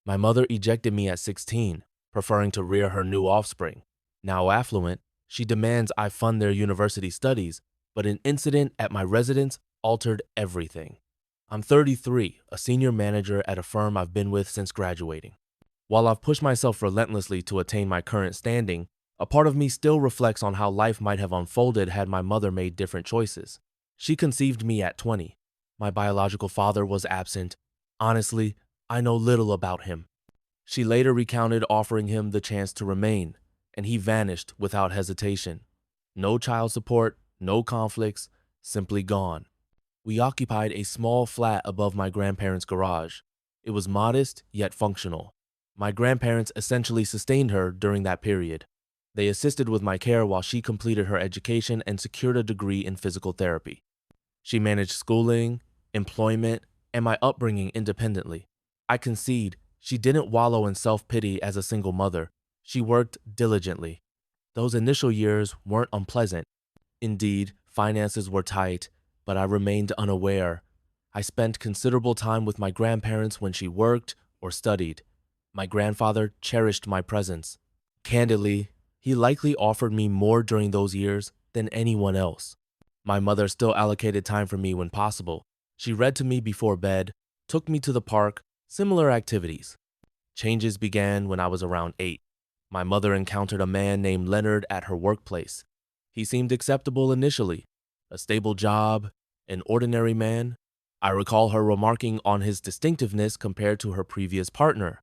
My mother ejected me at 16, preferring to rear her new offspring. Now affluent, she demands I fund their university studies, but an incident at my residence altered everything. I'm 33, a senior manager at a firm I've been with since graduating. While I've pushed myself relentlessly to attain my current standing, a part of me still reflects on how life might have unfolded had my mother made different choices. She conceived me at 20. My biological father was absent. Honestly, I know little about him. She later recounted offering him the chance to remain, and he vanished without hesitation. No child support, no conflicts, simply gone. We occupied a small flat above my grandparents' garage. It was modest, yet functional. My grandparents essentially sustained her during that period. They assisted with my care while she completed her education and secured a degree in physical therapy. She managed schooling, employment, and my upbringing independently. I concede she didn't wallow in self-pity as a single mother. She worked diligently. Those initial years weren't unpleasant. Indeed, finances were tight, but I remained unaware. I spent considerable time with my grandparents when she worked or studied. My grandfather cherished my presence. Candidly, he likely offered me more during those years than anyone else. My mother still allocated time for me when possible. She read to me before bed, took me to the park, similar activities. Changes began when I was around 8. My mother encountered a man named Leonard at her workplace. He seemed acceptable initially, a stable job, an ordinary man. I recall her remarking on his distinctiveness compared to her previous partner.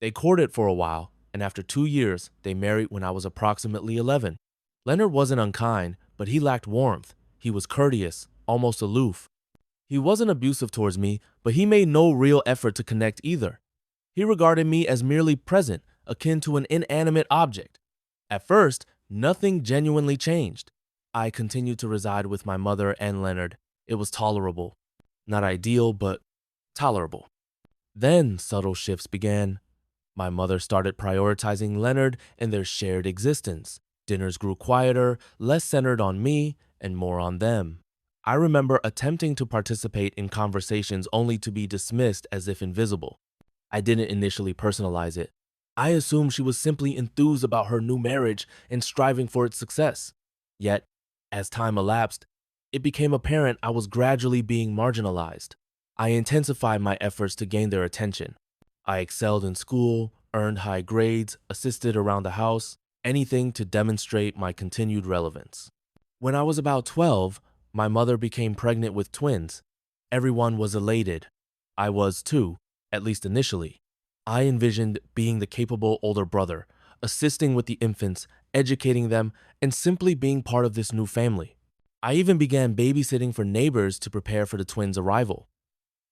They courted for a while, and after 2 years, they married when I was approximately 11. Leonard wasn't unkind, but he lacked warmth. He was courteous, almost aloof. He wasn't abusive towards me, but he made no real effort to connect either. He regarded me as merely present, akin to an inanimate object. At first, nothing genuinely changed. I continued to reside with my mother and Leonard. It was tolerable. Not ideal, but tolerable. Then subtle shifts began. My mother started prioritizing Leonard and their shared existence. Dinners grew quieter, less centered on me, and more on them. I remember attempting to participate in conversations only to be dismissed as if invisible. I didn't initially personalize it. I assumed she was simply enthused about her new marriage and striving for its success. Yet, as time elapsed, it became apparent I was gradually being marginalized. I intensified my efforts to gain their attention. I excelled in school, earned high grades, assisted around the house, anything to demonstrate my continued relevance. When I was about 12, my mother became pregnant with twins. Everyone was elated. I was too, at least initially. I envisioned being the capable older brother, assisting with the infants, educating them, and simply being part of this new family. I even began babysitting for neighbors to prepare for the twins' arrival.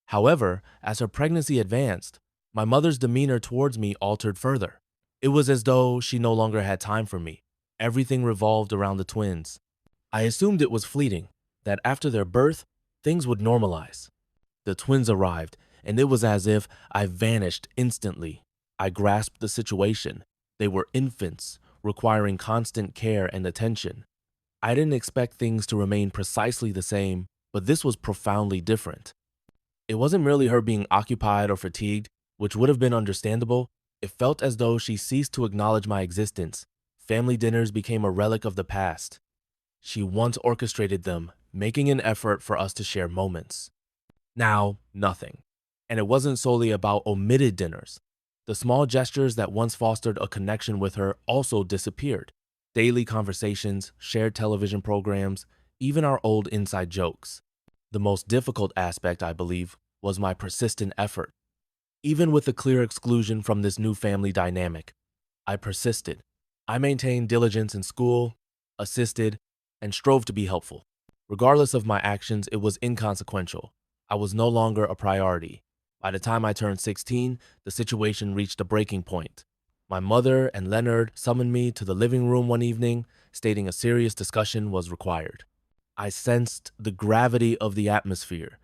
However, as her pregnancy advanced, my mother's demeanor towards me altered further. It was as though she no longer had time for me. Everything revolved around the twins. I assumed it was fleeting, that after their birth, things would normalize. The twins arrived, and it was as if I vanished instantly. I grasped the situation. They were infants, requiring constant care and attention. I didn't expect things to remain precisely the same, but this was profoundly different. It wasn't merely her being occupied or fatigued, which would have been understandable. It felt as though she ceased to acknowledge my existence. Family dinners became a relic of the past. She once orchestrated them, making an effort for us to share moments. Now, nothing. And it wasn't solely about omitted dinners. The small gestures that once fostered a connection with her also disappeared. Daily conversations, shared television programs, even our old inside jokes. The most difficult aspect, I believe, was my persistent effort. Even with the clear exclusion from this new family dynamic, I persisted. I maintained diligence in school, assisted, and strove to be helpful. Regardless of my actions, it was inconsequential. I was no longer a priority. By the time I turned 16, the situation reached a breaking point. My mother and Leonard summoned me to the living room one evening, stating a serious discussion was required. I sensed the gravity of the atmosphere.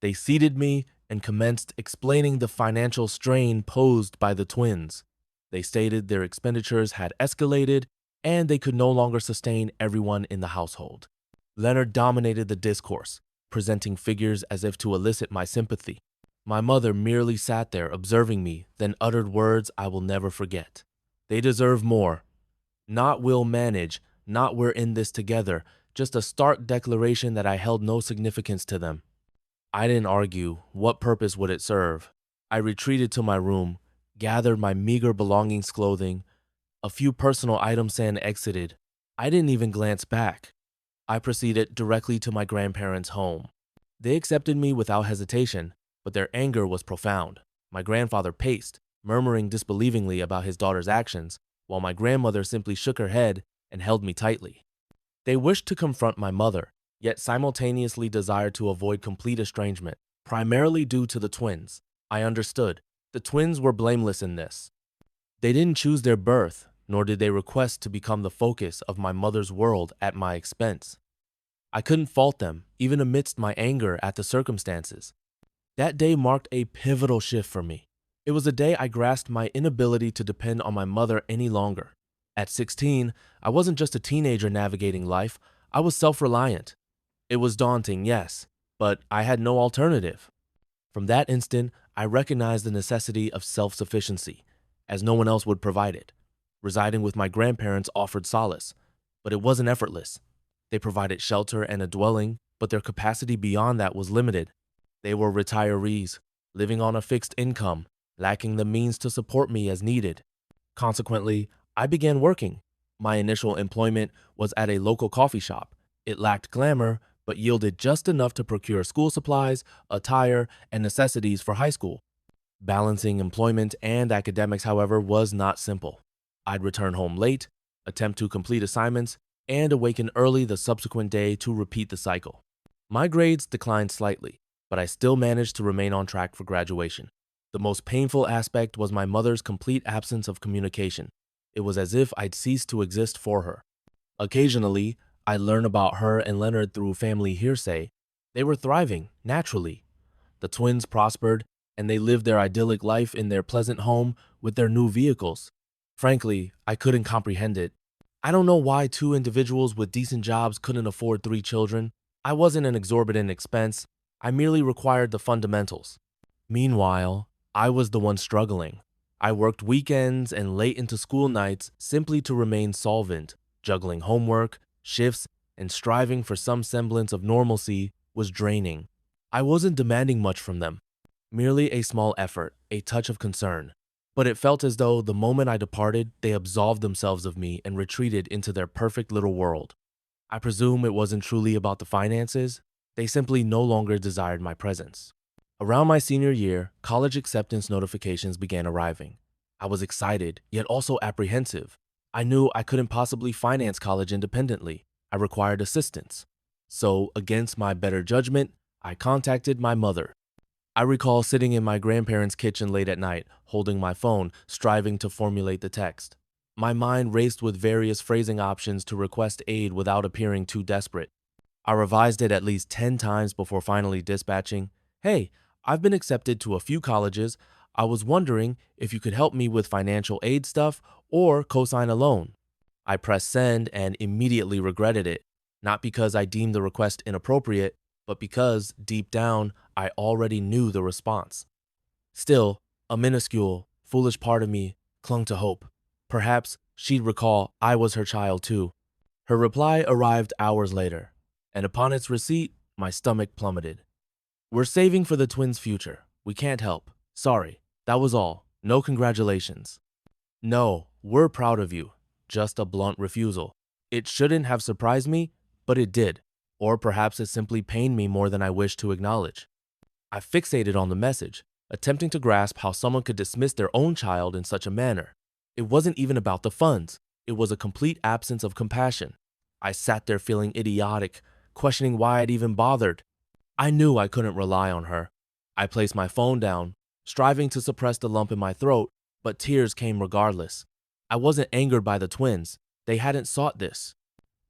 They seated me and commenced explaining the financial strain posed by the twins. They stated their expenditures had escalated and they could no longer sustain everyone in the household. Leonard dominated the discourse, presenting figures as if to elicit my sympathy. My mother merely sat there observing me, then uttered words I will never forget. They deserve more. Not will manage, not we're in this together, just a stark declaration that I held no significance to them. I didn't argue. What purpose would it serve? I retreated to my room, gathered my meager belongings, clothing, a few personal items, and exited. I didn't even glance back. I proceeded directly to my grandparents' home. They accepted me without hesitation, but their anger was profound. My grandfather paced, murmuring disbelievingly about his daughter's actions, while my grandmother simply shook her head and held me tightly. They wished to confront my mother, yet simultaneously desired to avoid complete estrangement, primarily due to the twins. I understood. The twins were blameless in this. They didn't choose their birth, nor did they request to become the focus of my mother's world at my expense. I couldn't fault them, even amidst my anger at the circumstances. That day marked a pivotal shift for me. It was a day I grasped my inability to depend on my mother any longer. At 16, I wasn't just a teenager navigating life, I was self-reliant. It was daunting, yes, but I had no alternative. From that instant, I recognized the necessity of self-sufficiency, as no one else would provide it. Residing with my grandparents offered solace, but it wasn't effortless. They provided shelter and a dwelling, but their capacity beyond that was limited. They were retirees, living on a fixed income, lacking the means to support me as needed. Consequently, I began working. My initial employment was at a local coffee shop. It lacked glamour, but yielded just enough to procure school supplies, attire, and necessities for high school. Balancing employment and academics, however, was not simple. I'd return home late, attempt to complete assignments, and awaken early the subsequent day to repeat the cycle. My grades declined slightly, but I still managed to remain on track for graduation. The most painful aspect was my mother's complete absence of communication. It was as if I'd ceased to exist for her. Occasionally, I'd learn about her and Leonard through family hearsay. They were thriving, naturally. The twins prospered, and they lived their idyllic life in their pleasant home with their new vehicles. Frankly, I couldn't comprehend it. I don't know why two individuals with decent jobs couldn't afford 3 children. I wasn't an exorbitant expense. I merely required the fundamentals. Meanwhile, I was the one struggling. I worked weekends and late into school nights simply to remain solvent. Juggling homework, shifts, and striving for some semblance of normalcy was draining. I wasn't demanding much from them, merely a small effort, a touch of concern. But it felt as though the moment I departed, they absolved themselves of me and retreated into their perfect little world. I presume it wasn't truly about the finances. They simply no longer desired my presence. Around my senior year, college acceptance notifications began arriving. I was excited, yet also apprehensive. I knew I couldn't possibly finance college independently. I required assistance. So, against my better judgment, I contacted my mother. I recall sitting in my grandparents' kitchen late at night, holding my phone, striving to formulate the text. My mind raced with various phrasing options to request aid without appearing too desperate. I revised it at least 10 times before finally dispatching, "Hey, I've been accepted to a few colleges. I was wondering if you could help me with financial aid stuff or co-sign a loan." I pressed send and immediately regretted it, not because I deemed the request inappropriate, but because, deep down, I already knew the response. Still, a minuscule, foolish part of me clung to hope. Perhaps she'd recall I was her child too. Her reply arrived hours later, and upon its receipt, my stomach plummeted. "We're saving for the twins' future. We can't help. Sorry. That was all. No congratulations." "No, we're proud of you." Just a blunt refusal. It shouldn't have surprised me, but it did. Or perhaps it simply pained me more than I wished to acknowledge. I fixated on the message, attempting to grasp how someone could dismiss their own child in such a manner. It wasn't even about the funds. It was a complete absence of compassion. I sat there feeling idiotic, questioning why I'd even bothered. I knew I couldn't rely on her. I placed my phone down, striving to suppress the lump in my throat, but tears came regardless. I wasn't angered by the twins. They hadn't sought this.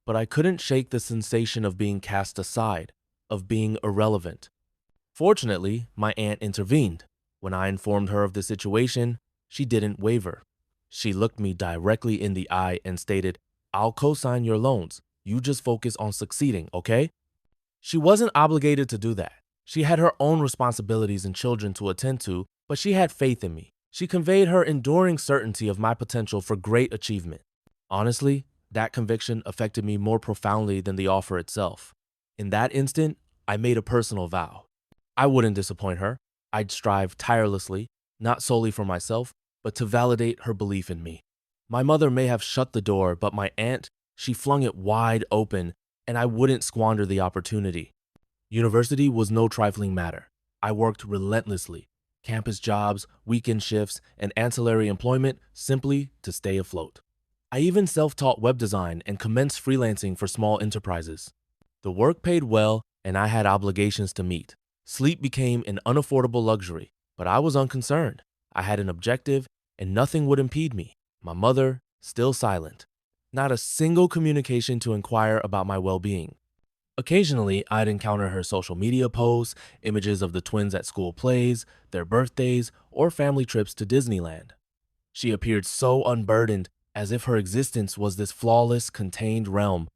But I couldn't shake the sensation of being cast aside, of being irrelevant. Fortunately, my aunt intervened. When I informed her of the situation, she didn't waver. She looked me directly in the eye and stated, "I'll co-sign your loans. You just focus on succeeding, okay?" She wasn't obligated to do that. She had her own responsibilities and children to attend to, but she had faith in me. She conveyed her enduring certainty of my potential for great achievement. Honestly, that conviction affected me more profoundly than the offer itself. In that instant, I made a personal vow. I wouldn't disappoint her. I'd strive tirelessly, not solely for myself, but to validate her belief in me. My mother may have shut the door, but my aunt, she flung it wide open, and I wouldn't squander the opportunity. University was no trifling matter. I worked relentlessly, campus jobs, weekend shifts, and ancillary employment simply to stay afloat. I even self-taught web design and commenced freelancing for small enterprises. The work paid well, and I had obligations to meet. Sleep became an unaffordable luxury, but I was unconcerned. I had an objective, and nothing would impede me. My mother, still silent. Not a single communication to inquire about my well-being. Occasionally, I'd encounter her social media posts, images of the twins at school plays, their birthdays, or family trips to Disneyland. She appeared so unburdened, as if her existence was this flawless, contained realm.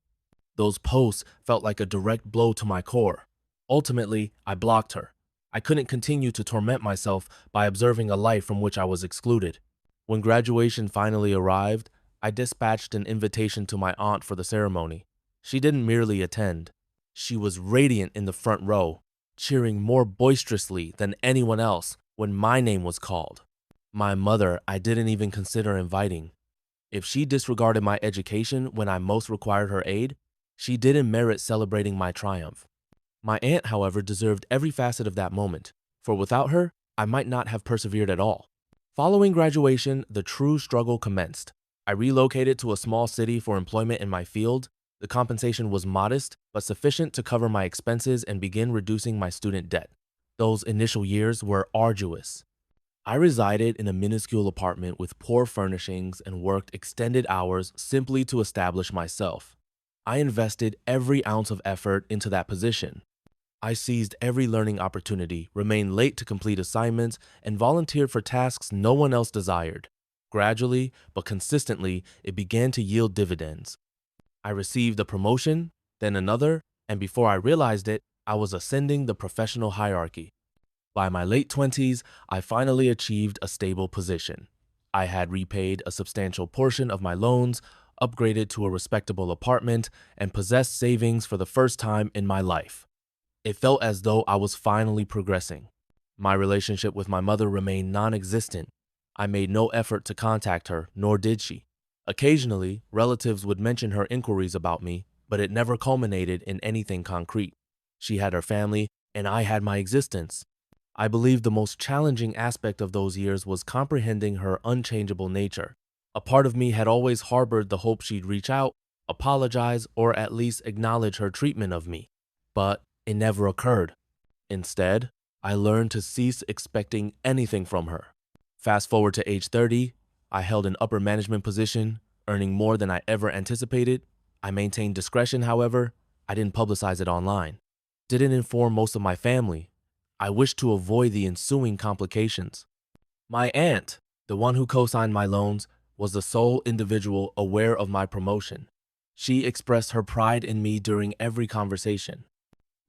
Those posts felt like a direct blow to my core. Ultimately, I blocked her. I couldn't continue to torment myself by observing a life from which I was excluded. When graduation finally arrived, I dispatched an invitation to my aunt for the ceremony. She didn't merely attend. She was radiant in the front row, cheering more boisterously than anyone else when my name was called. My mother I didn't even consider inviting. If she disregarded my education when I most required her aid, she didn't merit celebrating my triumph. My aunt, however, deserved every facet of that moment, for without her, I might not have persevered at all. Following graduation, the true struggle commenced. I relocated to a small city for employment in my field. The compensation was modest, but sufficient to cover my expenses and begin reducing my student debt. Those initial years were arduous. I resided in a minuscule apartment with poor furnishings and worked extended hours simply to establish myself. I invested every ounce of effort into that position. I seized every learning opportunity, remained late to complete assignments, and volunteered for tasks no one else desired. Gradually, but consistently, it began to yield dividends. I received a promotion, then another, and before I realized it, I was ascending the professional hierarchy. By my late 20s, I finally achieved a stable position. I had repaid a substantial portion of my loans, upgraded to a respectable apartment, and possessed savings for the first time in my life. It felt as though I was finally progressing. My relationship with my mother remained non-existent. I made no effort to contact her, nor did she. Occasionally, relatives would mention her inquiries about me, but it never culminated in anything concrete. She had her family, and I had my existence. I believe the most challenging aspect of those years was comprehending her unchangeable nature. A part of me had always harbored the hope she'd reach out, apologize, or at least acknowledge her treatment of me. But it never occurred. Instead, I learned to cease expecting anything from her. Fast forward to age 30, I held an upper management position, earning more than I ever anticipated. I maintained discretion, however. I didn't publicize it online. Didn't inform most of my family. I wished to avoid the ensuing complications. My aunt, the one who co-signed my loans, was the sole individual aware of my promotion. She expressed her pride in me during every conversation.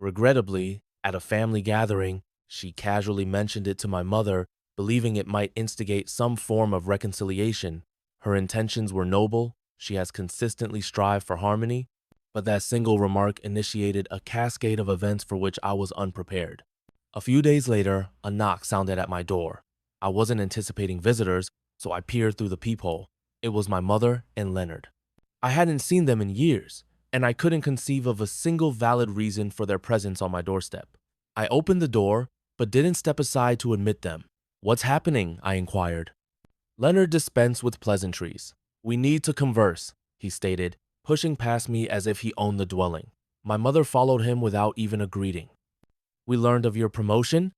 Regrettably, at a family gathering, she casually mentioned it to my mother, believing it might instigate some form of reconciliation. Her intentions were noble. She has consistently strived for harmony, but that single remark initiated a cascade of events for which I was unprepared. A few days later, a knock sounded at my door. I wasn't anticipating visitors, so I peered through the peephole. It was my mother and Leonard. I hadn't seen them in years, and I couldn't conceive of a single valid reason for their presence on my doorstep. I opened the door, but didn't step aside to admit them. "What's happening?" I inquired. Leonard dispensed with pleasantries. "We need to converse," he stated, pushing past me as if he owned the dwelling. My mother followed him without even a greeting. "We learned of your promotion?"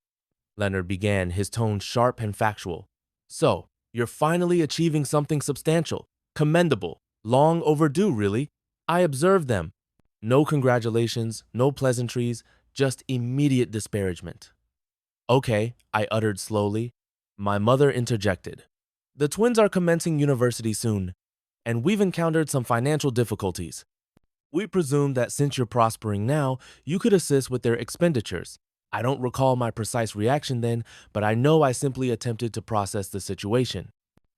Leonard began, his tone sharp and factual. "So, you're finally achieving something substantial, commendable, long overdue, really. I observed them. No congratulations, no pleasantries, just immediate disparagement." "Okay," I uttered slowly. My mother interjected. "The twins are commencing university soon, and we've encountered some financial difficulties. We presume that since you're prospering now, you could assist with their expenditures. I don't recall my precise reaction then, but I know I simply attempted to process the situation.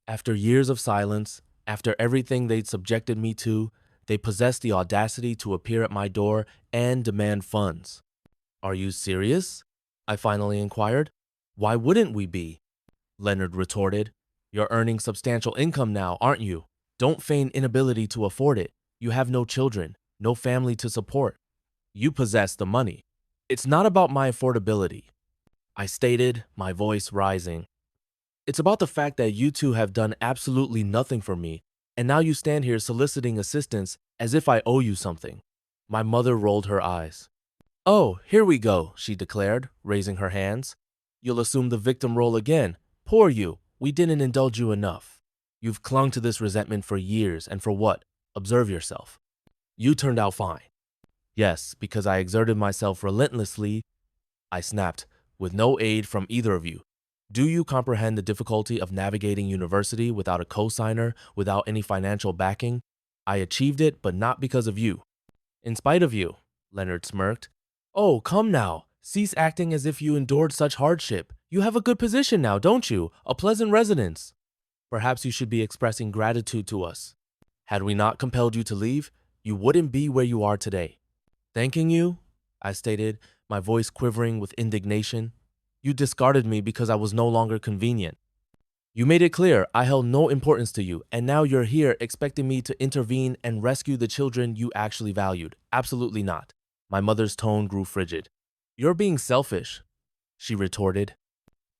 After years of silence, after everything they'd subjected me to, they possessed the audacity to appear at my door and demand funds. Are you serious? I finally inquired. Why wouldn't we be? Leonard retorted. You're earning substantial income now, aren't you? Don't feign inability to afford it. You have no children, no family to support. You possess the money. It's not about my affordability, I stated, my voice rising. It's about the fact that you two have done absolutely nothing for me, and now you stand here soliciting assistance as if I owe you something. My mother rolled her eyes. Oh, here we go, she declared, raising her hands. You'll assume the victim role again. Poor you. We didn't indulge you enough. You've clung to this resentment for years, and for what? Observe yourself. You turned out fine. Yes, because I exerted myself relentlessly, I snapped, with no aid from either of you. Do you comprehend the difficulty of navigating university without a cosigner, without any financial backing? I achieved it, but not because of you. In spite of you, Leonard smirked. Oh, come now. Cease acting as if you endured such hardship. You have a good position now, don't you? A pleasant residence. Perhaps you should be expressing gratitude to us. Had we not compelled you to leave, you wouldn't be where you are today. Thanking you? I stated, my voice quivering with indignation. You discarded me because I was no longer convenient. You made it clear I held no importance to you, and now you're here expecting me to intervene and rescue the children you actually valued. Absolutely not. My mother's tone grew frigid. You're being selfish, she retorted.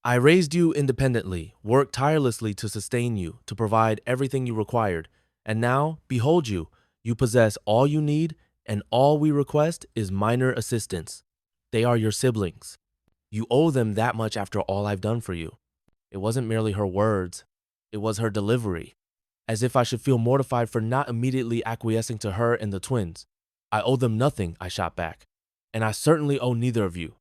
I raised you independently, worked tirelessly to sustain you, to provide everything you required, and now, behold you, you possess all you need, and all we request is minor assistance. They are your siblings. You owe them that much after all I've done for you. It wasn't merely her words, it was her delivery. As if I should feel mortified for not immediately acquiescing to her and the twins. I owe them nothing, I shot back. And I certainly owe neither of you.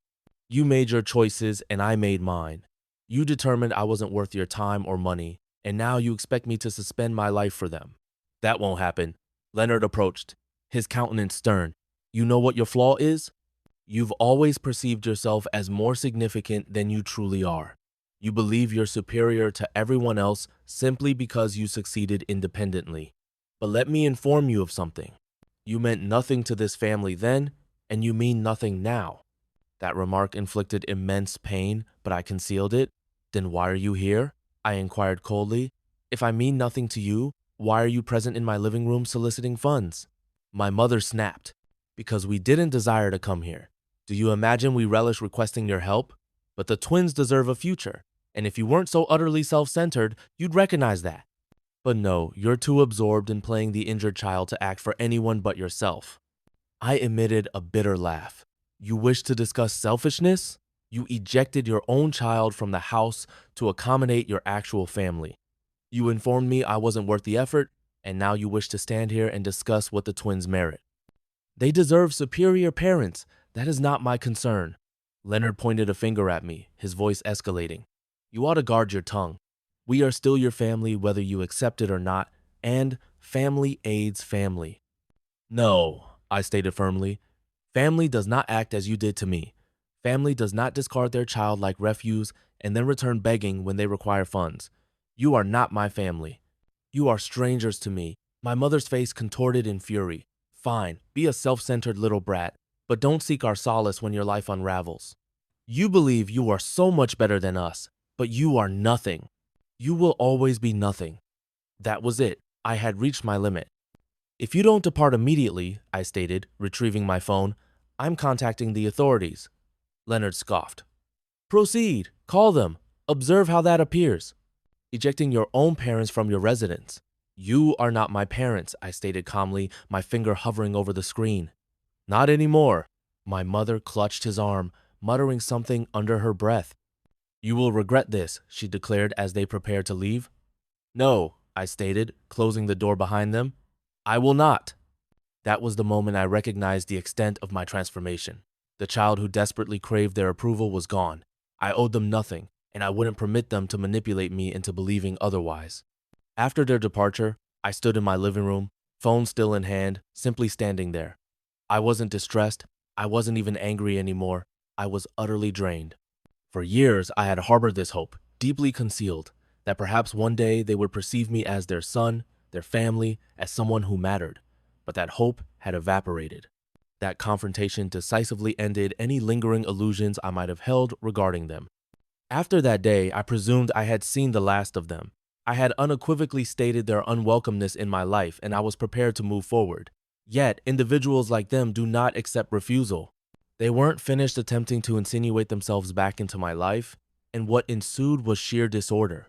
You made your choices and I made mine. You determined I wasn't worth your time or money, and now you expect me to suspend my life for them. That won't happen. Leonard approached, his countenance stern. You know what your flaw is? You've always perceived yourself as more significant than you truly are. You believe you're superior to everyone else simply because you succeeded independently. But let me inform you of something. You meant nothing to this family then, and you mean nothing now. That remark inflicted immense pain, but I concealed it. Then why are you here? I inquired coldly. If I mean nothing to you, why are you present in my living room soliciting funds? My mother snapped. Because we didn't desire to come here. Do you imagine we relish requesting your help? But the twins deserve a future, and if you weren't so utterly self-centered, you'd recognize that. But no, you're too absorbed in playing the injured child to act for anyone but yourself. I emitted a bitter laugh. You wish to discuss selfishness? You ejected your own child from the house to accommodate your actual family. You informed me I wasn't worth the effort, and now you wish to stand here and discuss what the twins merit. They deserve superior parents. That is not my concern. Leonard pointed a finger at me, his voice escalating. You ought to guard your tongue. We are still your family whether you accept it or not, and family aids family. No, I stated firmly. Family does not act as you did to me. Family does not discard their child like refuse and then return begging when they require funds. You are not my family. You are strangers to me. My mother's face contorted in fury. Fine, be a self-centered little brat, but don't seek our solace when your life unravels. You believe you are so much better than us, but you are nothing. You will always be nothing. That was it. I had reached my limit. If you don't depart immediately, I stated, retrieving my phone, I'm contacting the authorities. Leonard scoffed. Proceed. Call them. Observe how that appears. Ejecting your own parents from your residence. You are not my parents, I stated calmly, my finger hovering over the screen. Not anymore. My mother clutched his arm, muttering something under her breath. You will regret this, she declared as they prepared to leave. No, I stated, closing the door behind them. I will not. That was the moment I recognized the extent of my transformation. The child who desperately craved their approval was gone. I owed them nothing, and I wouldn't permit them to manipulate me into believing otherwise. After their departure, I stood in my living room, phone still in hand, simply standing there. I wasn't distressed. I wasn't even angry anymore. I was utterly drained. For years, I had harbored this hope, deeply concealed, that perhaps one day they would perceive me as their son, their family, as someone who mattered. But that hope had evaporated. That confrontation decisively ended any lingering illusions I might have held regarding them. After that day, I presumed I had seen the last of them. I had unequivocally stated their unwelcomeness in my life, and I was prepared to move forward. Yet, individuals like them do not accept refusal. They weren't finished attempting to insinuate themselves back into my life, and what ensued was sheer disorder.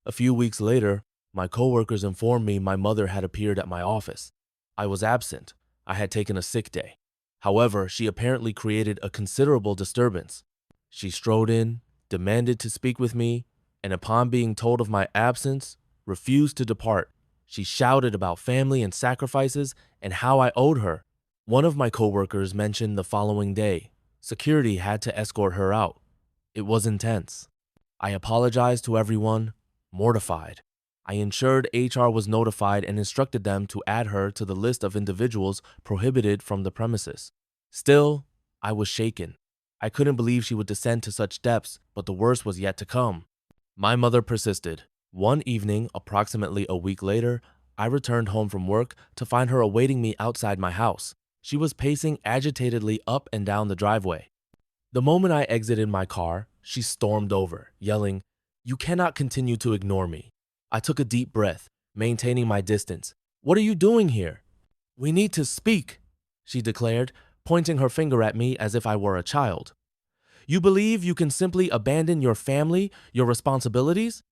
A few weeks later, my coworkers informed me my mother had appeared at my office. I was absent. I had taken a sick day. However, she apparently created a considerable disturbance. She strode in, demanded to speak with me, and upon being told of my absence, refused to depart. She shouted about family and sacrifices and how I owed her. One of my coworkers mentioned the following day, security had to escort her out. It was intense. I apologized to everyone, mortified. I ensured HR was notified and instructed them to add her to the list of individuals prohibited from the premises. Still, I was shaken. I couldn't believe she would descend to such depths, but the worst was yet to come. My mother persisted. One evening, approximately a week later, I returned home from work to find her awaiting me outside my house. She was pacing agitatedly up and down the driveway. The moment I exited my car, she stormed over, yelling, "You cannot continue to ignore me." I took a deep breath, maintaining my distance. "What are you doing here?" "We need to speak," she declared, pointing her finger at me as if I were a child. "You believe you can simply abandon your family, your responsibilities?"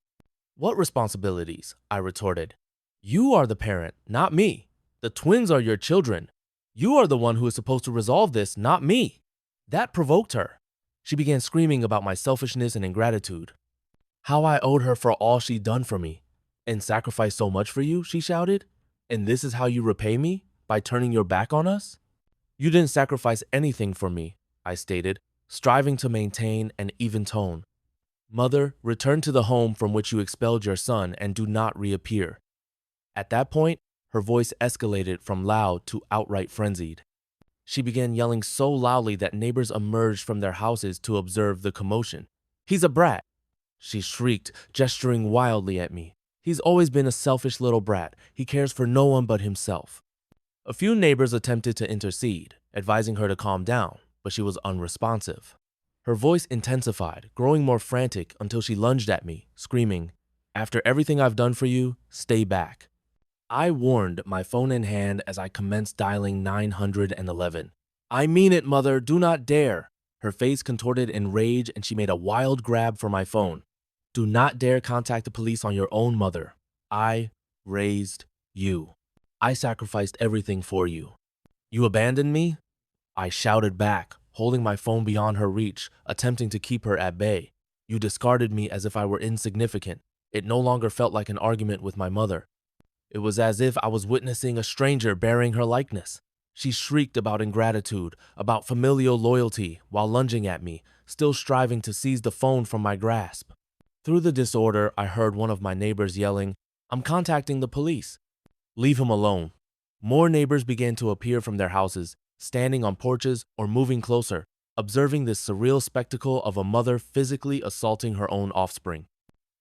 "What responsibilities?" I retorted. "You are the parent, not me. The twins are your children. You are the one who is supposed to resolve this, not me." That provoked her. She began screaming about my selfishness and ingratitude. How I owed her for all she'd done for me. "And sacrificed so much for you," she shouted. "And this is how you repay me? By turning your back on us?" "You didn't sacrifice anything for me," I stated, striving to maintain an even tone. "Mother, return to the home from which you expelled your son and do not reappear." At that point, her voice escalated from loud to outright frenzied. She began yelling so loudly that neighbors emerged from their houses to observe the commotion. "He's a brat," she shrieked, gesturing wildly at me. "He's always been a selfish little brat. He cares for no one but himself." A few neighbors attempted to intercede, advising her to calm down, but she was unresponsive. Her voice intensified, growing more frantic until she lunged at me, screaming, "After everything I've done for you, stay back." I warned, my phone in hand, as I commenced dialing 911. "I mean it, mother, do not dare." Her face contorted in rage and she made a wild grab for my phone. "Do not dare contact the police on your own, mother. I raised you. I sacrificed everything for you. You abandoned me?" I shouted back, holding my phone beyond her reach, attempting to keep her at bay. "You discarded me as if I were insignificant." It no longer felt like an argument with my mother. It was as if I was witnessing a stranger bearing her likeness. She shrieked about ingratitude, about familial loyalty, while lunging at me, still striving to seize the phone from my grasp. Through the disorder, I heard one of my neighbors yelling, "I'm contacting the police." "Leave him alone." More neighbors began to appear from their houses, standing on porches or moving closer, observing this surreal spectacle of a mother physically assaulting her own offspring.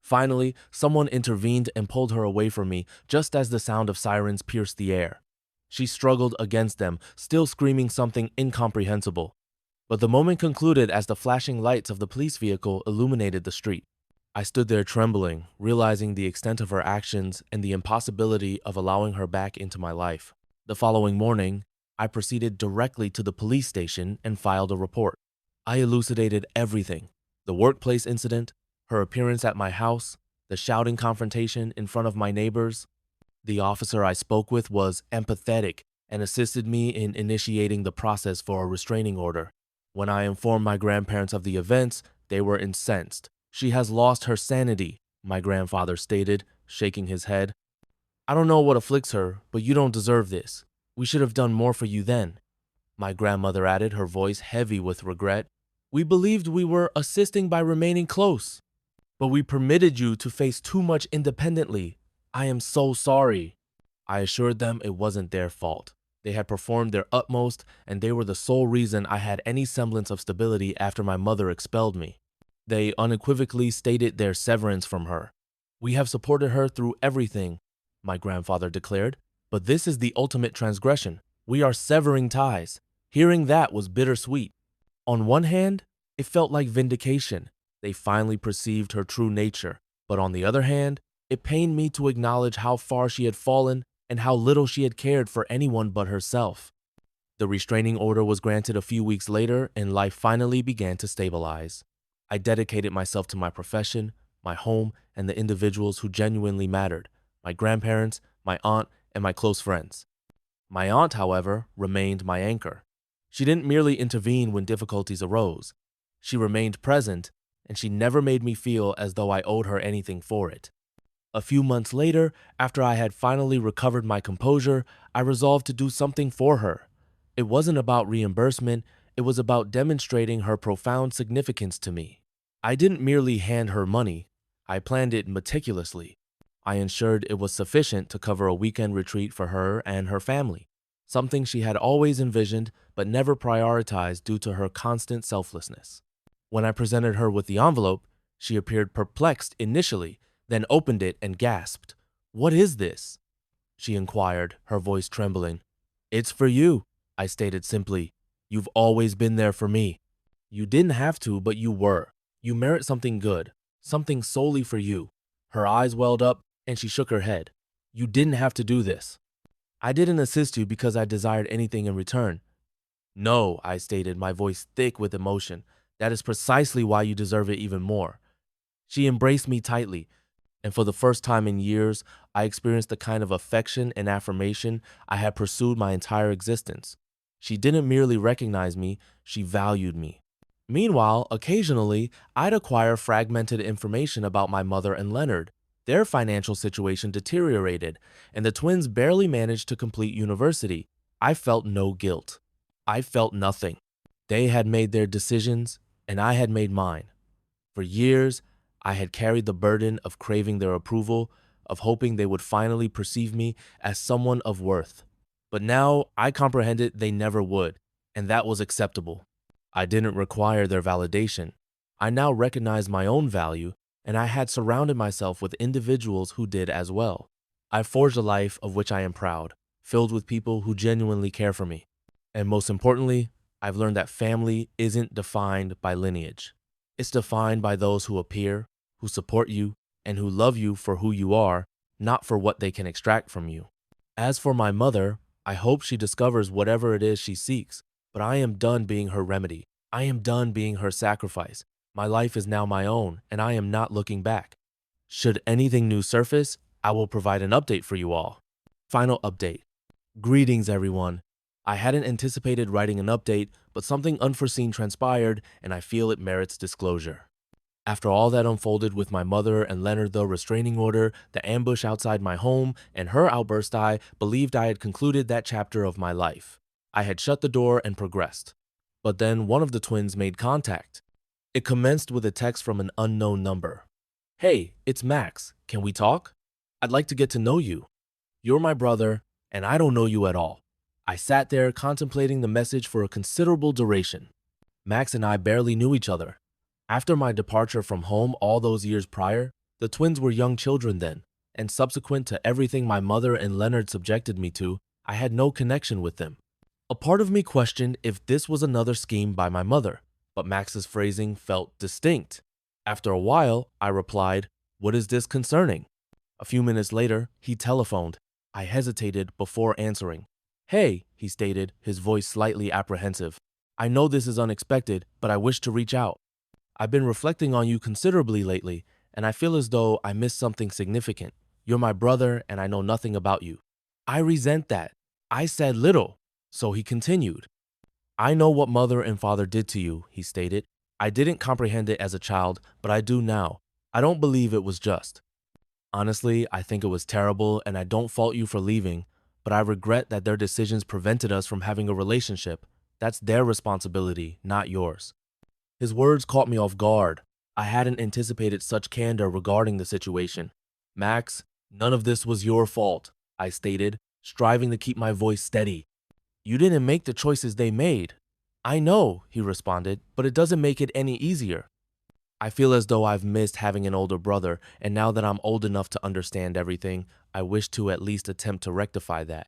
Finally, someone intervened and pulled her away from me just as the sound of sirens pierced the air. She struggled against them, still screaming something incomprehensible. But the moment concluded as the flashing lights of the police vehicle illuminated the street. I stood there trembling, realizing the extent of her actions and the impossibility of allowing her back into my life. The following morning, I proceeded directly to the police station and filed a report. I elucidated everything: the workplace incident, her appearance at my house, the shouting confrontation in front of my neighbors. The officer I spoke with was empathetic and assisted me in initiating the process for a restraining order. When I informed my grandparents of the events, they were incensed. "She has lost her sanity," my grandfather stated, shaking his head. "I don't know what afflicts her, but you don't deserve this. We should have done more for you then," my grandmother added, her voice heavy with regret. "We believed we were assisting by remaining close, but we permitted you to face too much independently. I am so sorry." I assured them it wasn't their fault. They had performed their utmost, and they were the sole reason I had any semblance of stability after my mother expelled me. They unequivocally stated their severance from her. "We have supported her through everything," my grandfather declared, "but this is the ultimate transgression. We are severing ties." Hearing that was bittersweet. On one hand, it felt like vindication. They finally perceived her true nature. But on the other hand, it pained me to acknowledge how far she had fallen and how little she had cared for anyone but herself. The restraining order was granted a few weeks later, and life finally began to stabilize. I dedicated myself to my profession, my home, and the individuals who genuinely mattered: my grandparents, my aunt, and my close friends. My aunt, however, remained my anchor. She didn't merely intervene when difficulties arose. She remained present, and she never made me feel as though I owed her anything for it. A few months later, after I had finally recovered my composure, I resolved to do something for her. It wasn't about reimbursement, it was about demonstrating her profound significance to me. I didn't merely hand her money, I planned it meticulously. I ensured it was sufficient to cover a weekend retreat for her and her family, something she had always envisioned but never prioritized due to her constant selflessness. When I presented her with the envelope, she appeared perplexed initially, then opened it and gasped. "What is this?" she inquired, her voice trembling. "It's for you," I stated simply. "You've always been there for me." "You didn't have to, but you were. You merit something good, something solely for you." Her eyes welled up, and she shook her head. "You didn't have to do this. I didn't assist you because I desired anything in return." "No," I stated, my voice thick with emotion. "That is precisely why you deserve it even more." She embraced me tightly, and for the first time in years, I experienced the kind of affection and affirmation I had pursued my entire existence. She didn't merely recognize me, she valued me. Meanwhile, occasionally, I'd acquire fragmented information about my mother and Leonard. Their financial situation deteriorated, and the twins barely managed to complete university. I felt no guilt. I felt nothing. They had made their decisions, and I had made mine. For years, I had carried the burden of craving their approval, of hoping they would finally perceive me as someone of worth. But now I comprehended they never would, and that was acceptable. I didn't require their validation. I now recognized my own value, and I had surrounded myself with individuals who did as well. I forged a life of which I am proud, filled with people who genuinely care for me. And most importantly, I've learned that family isn't defined by lineage. It's defined by those who appear, who support you, and who love you for who you are, not for what they can extract from you. As for my mother, I hope she discovers whatever it is she seeks, but I am done being her remedy. I am done being her sacrifice. My life is now my own, and I am not looking back. Should anything new surface, I will provide an update for you all. Final update. Greetings, everyone. I hadn't anticipated writing an update, but something unforeseen transpired, and I feel it merits disclosure. After all that unfolded with my mother and Leonard, the restraining order, the ambush outside my home, and her outburst, I believed I had concluded that chapter of my life. I had shut the door and progressed. But then one of the twins made contact. It commenced with a text from an unknown number. "Hey, it's Max. Can we talk? I'd like to get to know you. You're my brother, and I don't know you at all." I sat there contemplating the message for a considerable duration. Max and I barely knew each other. After my departure from home all those years prior, the twins were young children then, and subsequent to everything my mother and Leonard subjected me to, I had no connection with them. A part of me questioned if this was another scheme by my mother, but Max's phrasing felt distinct. After a while, I replied, "What is this concerning?" A few minutes later, he telephoned. I hesitated before answering. "Hey," he stated, his voice slightly apprehensive. "I know this is unexpected, but I wish to reach out. I've been reflecting on you considerably lately, and I feel as though I missed something significant. You're my brother, and I know nothing about you." I resent that. I said little. So he continued. "I know what mother and father did to you," he stated. "I didn't comprehend it as a child, but I do now. I don't believe it was just. Honestly, I think it was terrible, and I don't fault you for leaving, but I regret that their decisions prevented us from having a relationship. That's their responsibility, not yours." His words caught me off guard. I hadn't anticipated such candor regarding the situation. "Max, none of this was your fault," I stated, striving to keep my voice steady. You didn't make the choices they made. I know, he responded, but it doesn't make it any easier. I feel as though I've missed having an older brother, and now that I'm old enough to understand everything, I wish to at least attempt to rectify that.